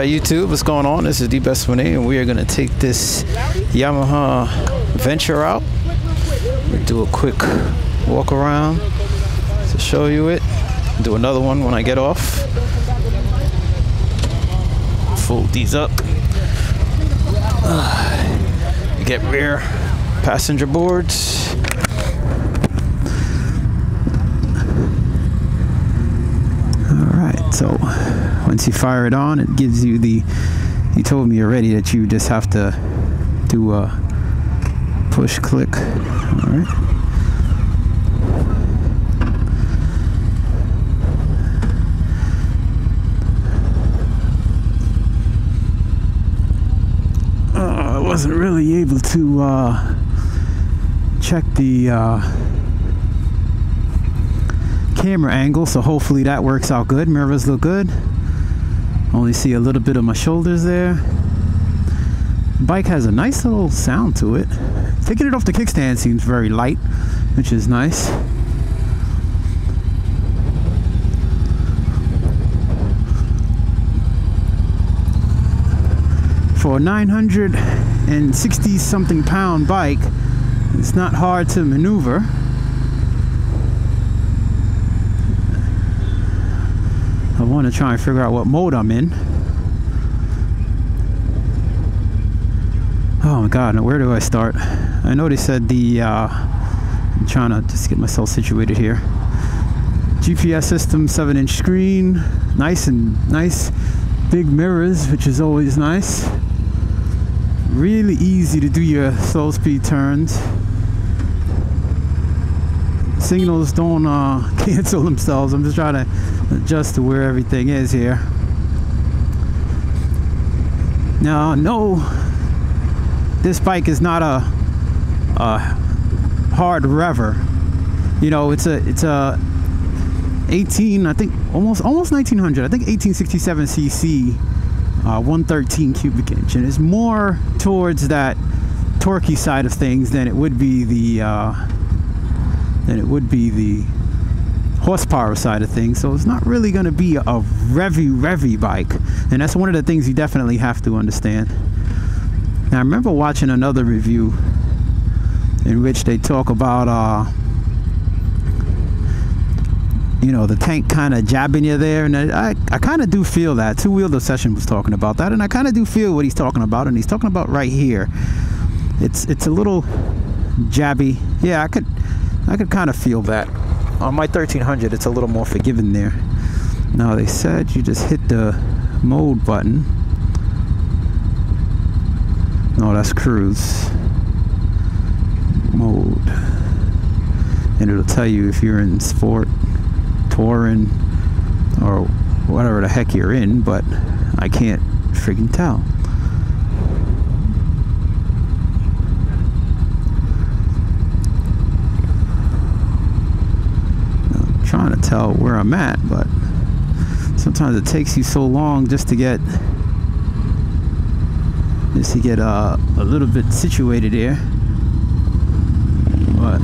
YouTube, what's going on? This is Dbest1a, and we are going to take this Yamaha Venture out. We'll do a quick walk around to show you it. Do another one when I get off. Fold these up. Get rear passenger boards. Alright, so once you fire it on, it gives you the, you told me already that you just have to do a push click. Alright. I wasn't really able to check the camera angle, so hopefully that works out good. Mirrors look good. Only see a little bit of my shoulders there. The bike has a nice little sound to it. Taking it off the kickstand seems very light, which is nice. For a 960 something pound bike, it's not hard to maneuver. I want to try and figure out what mode I'm in. Oh my god, now where do I start? I know they said the I'm trying to just get myself situated here. GPS system, 7-inch screen, nice big mirrors, which is always nice. Really easy to do your slow speed turns. Signals don't cancel themselves. I'm just trying to adjust to where everything is here. Now, no, this bike is not a hard rever. You know, it's a 18, I think almost 1900. I think 1867 cc, 113 cubic inch, and it's more towards that torquey side of things than it would be the horsepower side of things. So it's not really going to be a revy bike, and that's one of the things you definitely have to understand. Now, I remember watching another review in which they talk about you know, the tank kind of jabbing you there, and I kind of do feel that. Two Wheel Obsession was talking about that, and I kind of do feel what he's talking about, and he's talking about right here. It's a little jabby. Yeah, I could kind of feel that. On my 1300, it's a little more forgiving there. Now, they said you just hit the mode button. No, that's cruise mode, and it'll tell you if you're in sport, touring, or whatever the heck you're in, but I can't freaking tell. I'm trying to tell where I'm at, but sometimes it takes you so long just to get a little bit situated here. But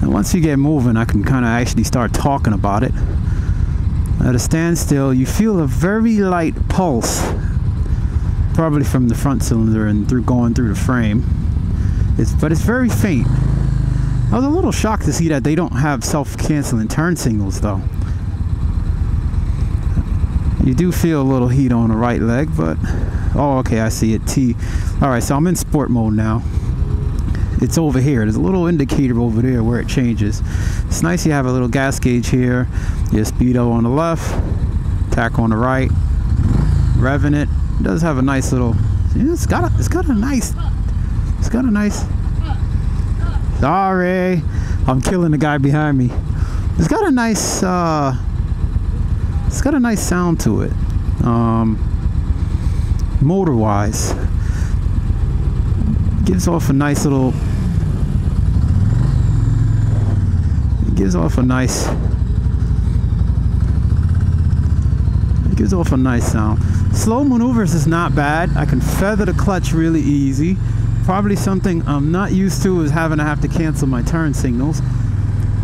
once you get moving, I can kind of actually start talking about it. At a standstill, you feel a very light pulse, probably from the front cylinder and going through the frame. But it's very faint. I was a little shocked to see that they don't have self-canceling turn signals, though. You do feel a little heat on the right leg, but oh, okay, I see it. All right, so I'm in sport mode now. It's over here. There's a little indicator over there where it changes. It's nice you have a little gas gauge here. Your speedo on the left, tack on the right, revving it. It does have a nice little, it's got a nice, sorry, I'm killing the guy behind me. It's got a nice sound to it, motor wise. Gives off a nice little, gives off a nice sound. Slow maneuvers is not bad. I can feather the clutch really easy. Probably something I'm not used to is having to have to cancel my turn signals.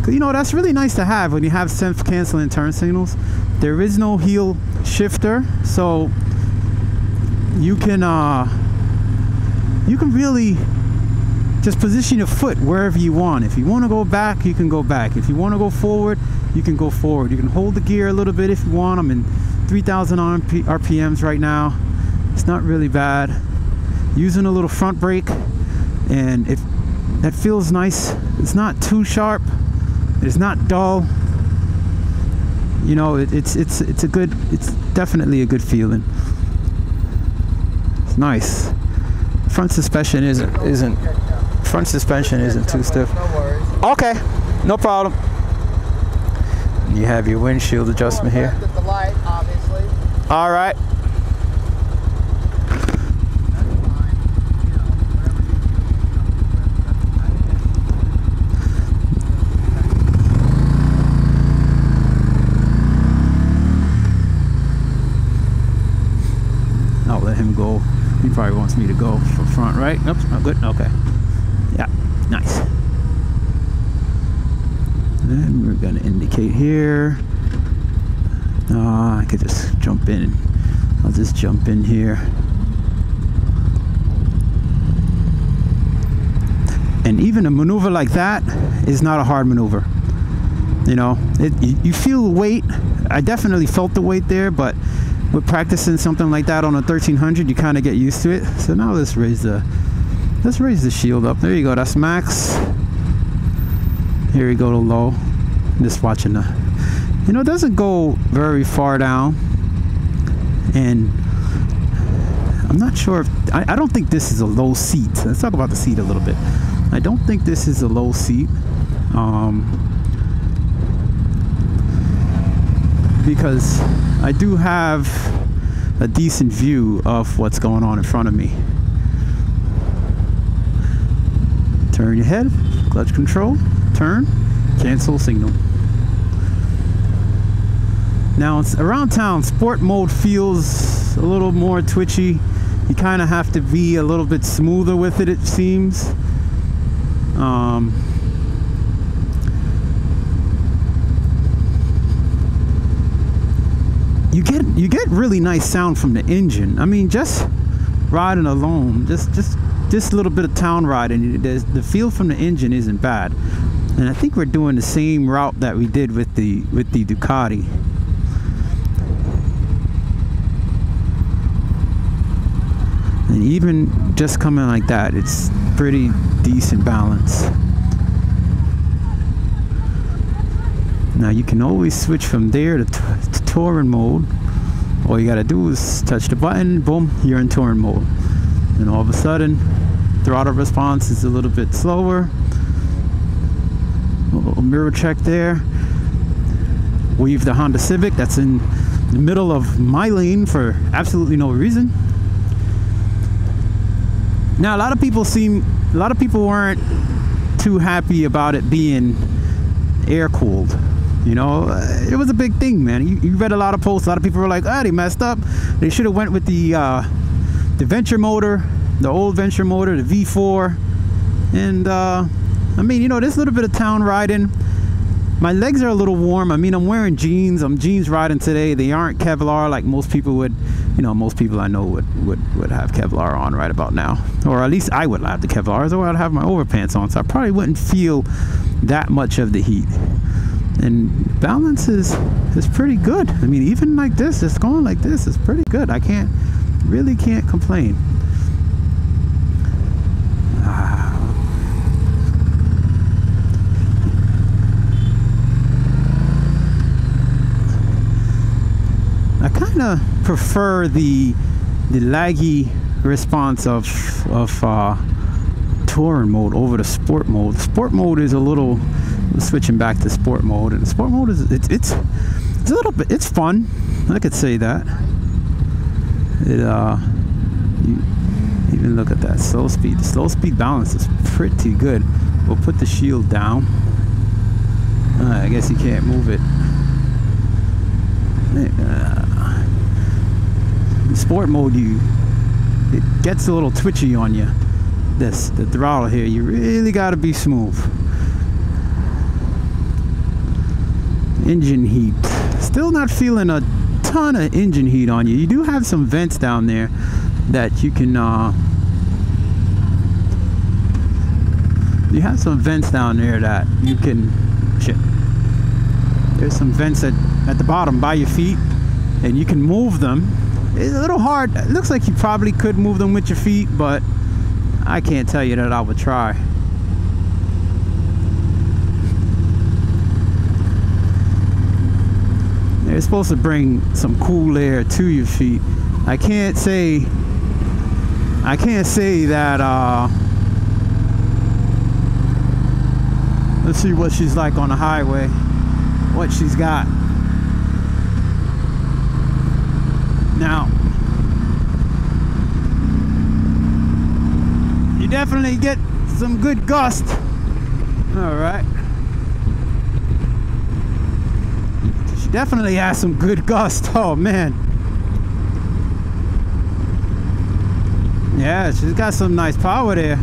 You know, that's really nice to have when you have self-canceling turn signals. There is no heel shifter, so you can really just position your foot wherever you want. If you want to go back, you can go back. If you want to go forward, you can go forward. You can hold the gear a little bit if you want. I'm in 3,000 RPMs right now. It's not really bad. Using a little front brake, and if that feels nice. It's not too sharp. It's not dull. You know, it's definitely a good feeling. It's nice. Front suspension isn't too stiff. Okay, no problem. You have your windshield adjustment here. All right. I'll let him go. He probably wants me to go for front, right? Oops, not good. Okay. Yeah, nice. And we're gonna indicate here. I could just jump in. I'll just jump in here. And even a maneuver like that is not a hard maneuver. You know, you feel the weight. I definitely felt the weight there, but with practicing something like that on a 1300, you kind of get used to it. So now let's raise the shield up. There you go. That's max. Here we go to low. Just watching the, you know, it doesn't go very far down. And I'm not sure if, I don't think this is a low seat. Let's talk about the seat a little bit. I don't think this is a low seat. Because I do have a decent view of what's going on in front of me. Turn your head, clutch control, turn, cancel signal. Now it's around town, sport mode feels a little more twitchy. You kind of have to be a little bit smoother with it, it seems. You get really nice sound from the engine. I mean, just riding alone, just a little bit of town riding, the feel from the engine isn't bad. And I think we're doing the same route that we did with the Ducati. And even just coming like that, it's pretty decent balance. Now you can always switch from there to touring mode. All you gotta do is touch the button, boom, you're in touring mode. And all of a sudden, throttle response is a little bit slower. A little mirror check there. Weave the Honda Civic that's in the middle of my lane for absolutely no reason. Now a lot of people weren't too happy about it being air cooled. You know, it was a big thing, man. You read a lot of posts. A lot of people were like, they messed up. They should have went with the Venture motor, the old Venture motor, the V4. And I mean, you know, there's a little bit of town riding. My legs are a little warm. I mean, I'm wearing jeans. I'm jeans riding today. They aren't Kevlar like most people would. You know, most people I know would have Kevlar on right about now. Or at least I would have the Kevlars, or I'd have my overpants on. So I probably wouldn't feel that much of the heat. And balance is pretty good. I mean, even like this, it's going like this, it's pretty good. I really can't complain. I kind of prefer the laggy response of touring mode over the sport mode. Sport mode is a little, switching back to sport mode, and sport mode is it's a little bit, it's fun. I could say that. You even look at that slow speed. The slow speed balance is pretty good. We'll put the shield down. I guess you can't move it. Sport mode, it gets a little twitchy on you. this, the throttle here, you really got to be smooth. Engine heat, still not feeling a ton of engine heat on you. You do have some vents down there that you can you have some vents down there that you can there's some vents at the bottom by your feet, and you can move them. It's a little hard. It looks like you probably could move them with your feet, but I can't tell you that I would try. They're supposed to bring some cool air to your feet. I can't say that let's see what she's like on the highway, what she's got. Now, you definitely get some good gust. All right. She definitely has some good gust. Oh man. Yeah, she's got some nice power there.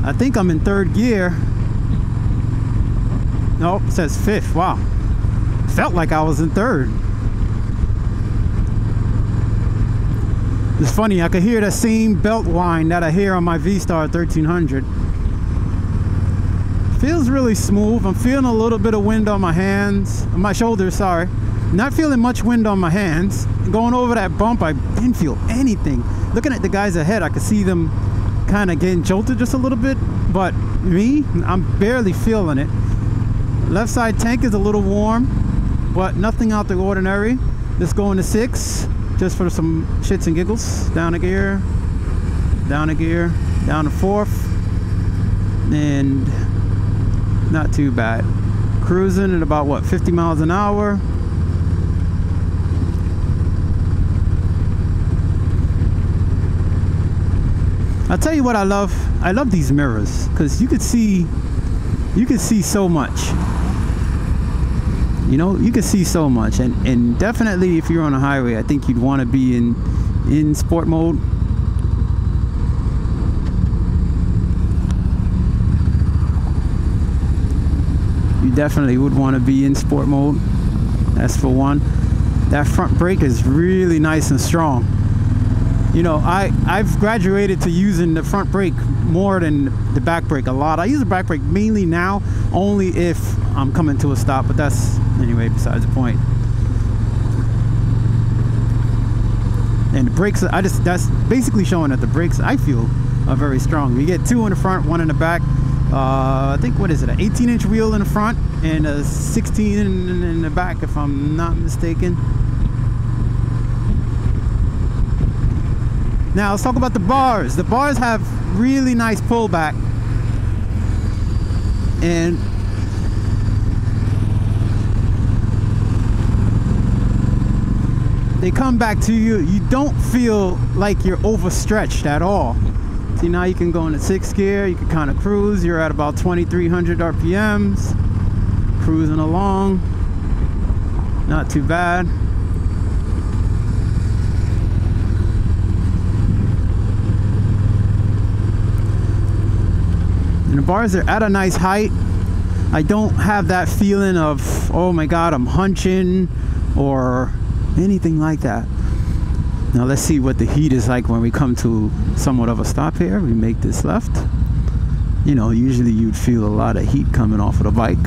I think I'm in 3rd gear. Nope, it says 5th. Wow. Felt like I was in 3rd. It's funny, I could hear that same belt whine that I hear on my V-Star 1300. Feels really smooth. I'm feeling a little bit of wind on my hands, on my shoulders, sorry. Not feeling much wind on my hands. Going over that bump, I didn't feel anything. Looking at the guys ahead, I could see them kind of getting jolted just a little bit, but me, I'm barely feeling it. Left side tank is a little warm, but nothing out the ordinary. Let's go into 6. Just for some shits and giggles. Down a gear, down a gear, down to 4th, and not too bad. Cruising at about what, 50 miles an hour. I'll tell you what I love. I love these mirrors because you could see so much. You know, you can see so much, and definitely if you're on a highway, I think you'd want to be in sport mode. You definitely would want to be in sport mode. That's for one. That front brake is really nice and strong. You know, I've graduated to using the front brake more than the back brake a lot. I use the back brake mainly now, only if I'm coming to a stop, but that's anyway besides the point. And the brakes, that's basically showing that the brakes, I feel, are very strong. You get 2 in the front, 1 in the back. I think, what is it, an 18-inch wheel in the front and a 16 in the back, if I'm not mistaken. Now let's talk about the bars. The bars have really nice pullback, and they come back to you. You don't feel like you're overstretched at all. See, now you can go into 6th gear. You can kind of cruise. You're at about 2,300 RPMs, cruising along. Not too bad. And the bars are at a nice height. I don't have that feeling of, oh my god, I'm hunching or anything like that. Now let's see what the heat is like when we come to somewhat of a stop here. We make this left. You know, usually you'd feel a lot of heat coming off of the bike.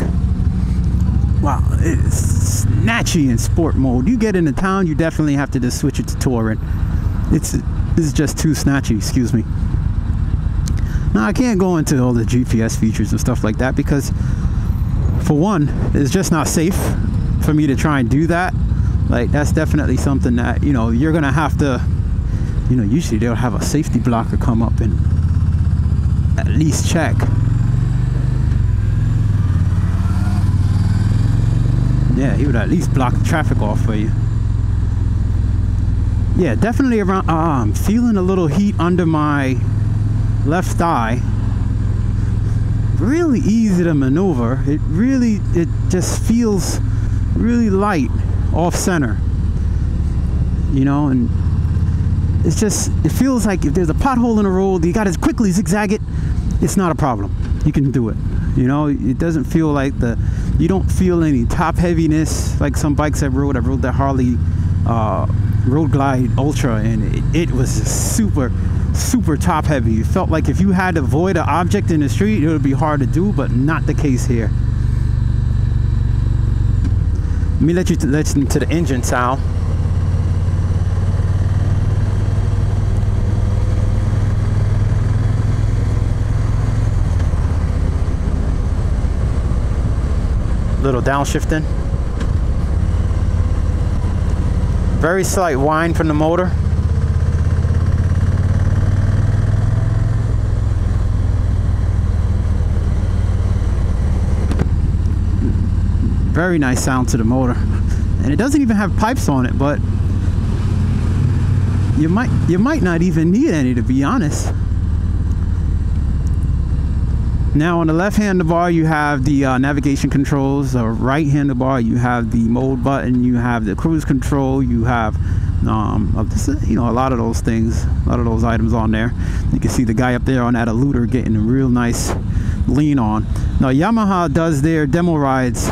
Wow, it's snatchy in sport mode. You get into town, you definitely have to just switch it to touring. This is just too snatchy, excuse me. Now I can't go into all the GPS features and stuff like that because, for one, it's just not safe for me to try and do that. Like, that's definitely something that, you know, you're gonna have to, you know, usually they'll have a safety blocker come up and at least check. Yeah, he would at least block the traffic off for you. Yeah, definitely around, I'm feeling a little heat under my left thigh. Really easy to maneuver. It just feels really light off center, you know, and it's just, it feels like if there's a pothole in the road, you gotta quickly zigzag it it's not a problem. You can do it. You know, it doesn't feel like you don't feel any top heaviness like some bikes I've rode. I rode the Harley Road Glide Ultra, and it was super top heavy. You felt like if you had to avoid an object in the street, it would be hard to do, but not the case here. Let me let you listen to the engine sound. Little downshifting. Very slight whine from the motor. Very nice sound to the motor. And it doesn't even have pipes on it, but you might not even need any, to be honest. Now on the left handlebar you have the navigation controls. The right handlebar you have the mode button, you have the cruise control, you have you know, a lot of those things, a lot of those items on there. You can see the guy up there on that eluder getting a real nice lean on. Now Yamaha does their demo rides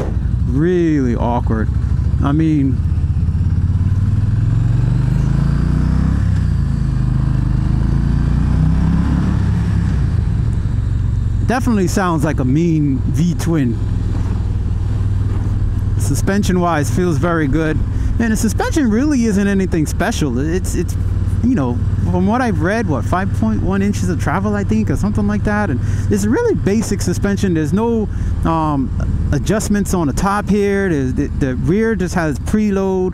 really awkward. I mean, definitely sounds like a mean V-twin. Suspension wise feels very good, and the suspension really isn't anything special. It's you know, from what I've read, what, 5.1 inches of travel, I think, or something like that. And it's really basic suspension. There's no adjustments on the top here. The rear just has preload.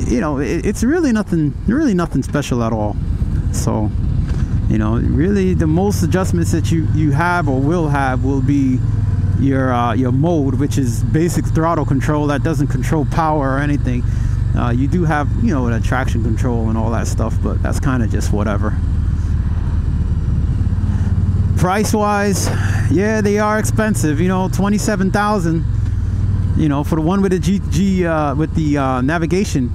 You know, it's really nothing special at all. So, you know, really the most adjustments that you have or will have will be your mode, which is basic throttle control that doesn't control power or anything. You do have, you know, the traction control and all that stuff, but that's kind of just whatever. Price wise, yeah, they are expensive. You know, $27,000. You know, for the one with the with the navigation,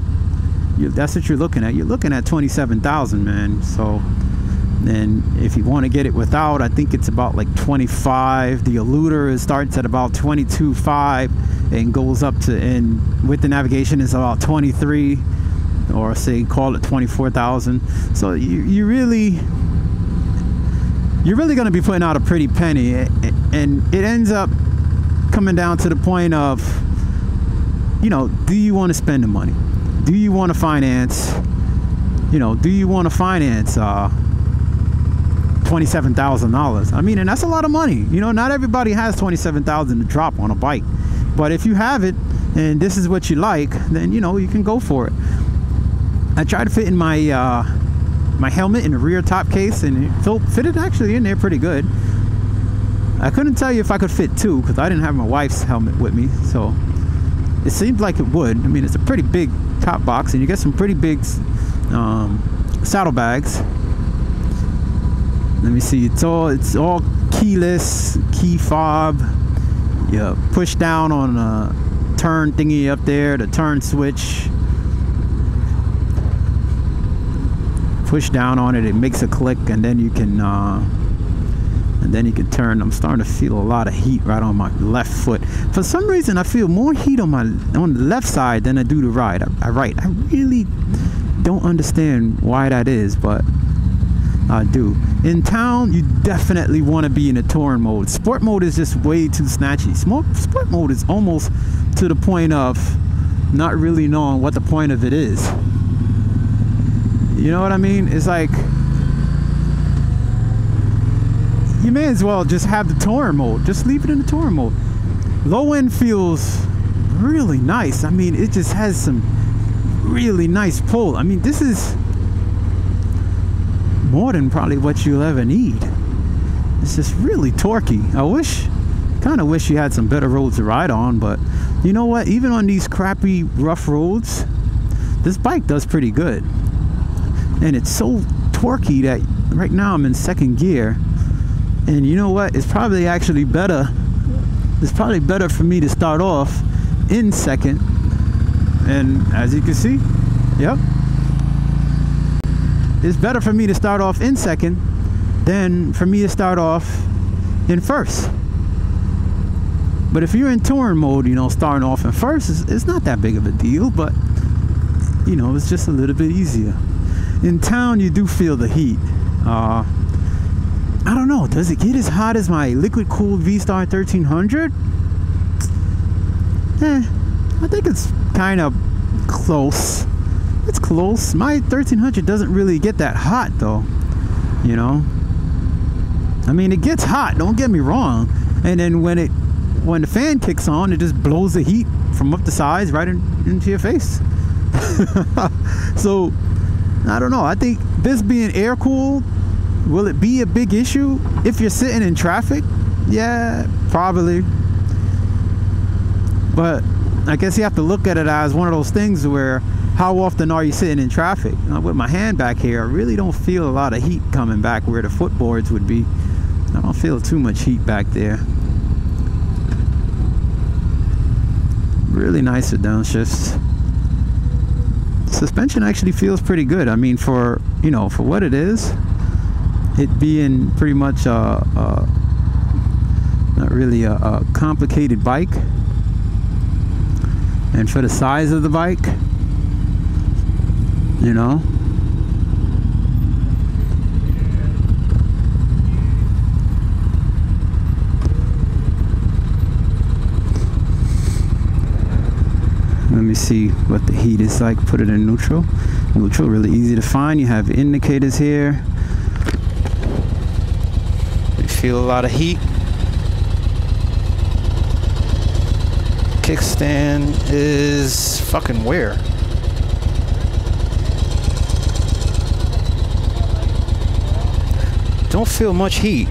that's what you're looking at. You're looking at $27,000, man. So then if you want to get it without, I think it's about like 25. The eluder starts at about 22.5 and goes up to, and with the navigation is about 23, or say call it 24,000. So you're really going to be putting out a pretty penny, and it ends up coming down to the point of, you know, do you want to spend the money? Do you want to finance? You know, do you want to finance $27,000? I mean, and that's a lot of money. You know, not everybody has $27,000 to drop on a bike, but if you have it and this is what you like, then, you know, you can go for it. I tried to fit in my my helmet in the rear top case, and it fitted actually in there pretty good. I couldn't tell you if I could fit two because I didn't have my wife's helmet with me, so it seemed like it would. I mean, it's a pretty big top box, and you get some pretty big saddlebags. Let me see. It's all keyless, key fob. You push down on a turn thingy up there, the turn switch. Push down on it, it makes a click, and then you can turn. I'm starting to feel a lot of heat right on my left foot. For some reason, I feel more heat on the left side than I do the right. I really don't understand why that is, but I do. In town, you definitely want to be in a touring mode. Sport mode is just way too snatchy. Sport mode is almost to the point of not really knowing what the point of it is. You know what I mean? It's like, you may as well just have the touring mode. Just leave it in the touring mode. Low end feels really nice. I mean, it just has some really nice pull. I mean, this is more than probably what you'll ever need. It's just really torquey. Kind of wish you had some better roads to ride on, but you know what? Even on these crappy rough roads, this bike does pretty good. And it's so torquey that right now I'm in second gear, and you know what? It's probably actually better. It's probably better for me to start off in second, and as you can see, yep, it's better for me to start off in second than for me to start off in first. But if you're in touring mode, you know, starting off in first, it's not that big of a deal, but, you know, it's just a little bit easier. In town, you do feel the heat. I don't know, does it get as hot as my liquid-cooled V-Star 1300? I think it's kind of close. It's close. My 1300 doesn't really get that hot, though, you know? I mean, it gets hot, don't get me wrong. And then when the fan kicks on, it just blows the heat from up the sides right into your face. So I don't know, I think this being air cooled, will it be a big issue if you're sitting in traffic? Yeah, probably. But I guess you have to look at it as one of those things where, how often are you sitting in traffic? With my hand back here, I really don't feel a lot of heat coming back where the footboards would be. I don't feel too much heat back there. Really nice with downshifts. Suspension actually feels pretty good. I mean, for, you know, for what it is, it being pretty much not really a complicated bike, and for the size of the bike, you know, let me see what the heat is like. Put it in neutral. Neutral, really easy to find. You have indicators here. You feel a lot of heat. Kickstand is fucking where? Don't feel much heat,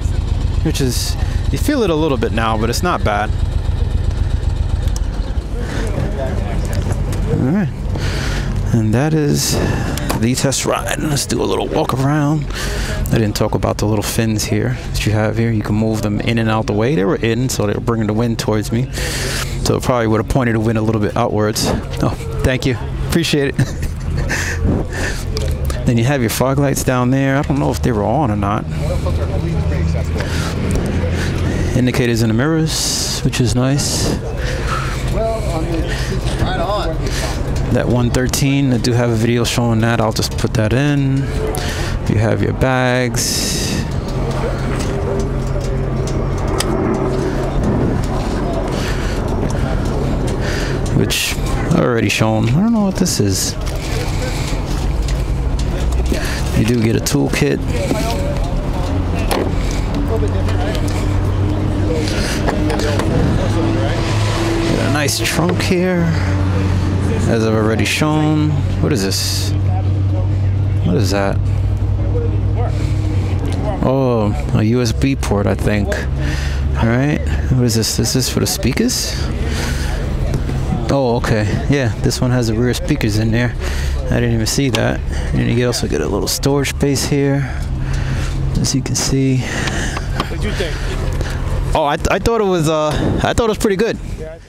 which is, you feel it a little bit now, but it's not bad. All right, and that is the test ride. Let's do a little walk around. I didn't talk about the little fins here that you have here. You can move them in and out the way. They were in, so they were bringing the wind towards me. So it probably would have pointed the wind a little bit outwards. Oh, thank you. Appreciate it. Then you have your fog lights down there. I don't know if they were on or not. Indicators in the mirrors, which is nice. Right on. That 113, I do have a video showing that. I'll just put that in. You have your bags. Which I already shown. I don't know what this is. You do get a toolkit. Got a nice trunk here, as I've already shown. What is this? What is that? Oh, a USB port, I think. Alright, what is this? Is this for the speakers? Oh, okay. Yeah, this one has the rear speakers in there. I didn't even see that. And you also get a little storage space here, as you can see. What did you think? Oh, I thought it was pretty good. Yeah.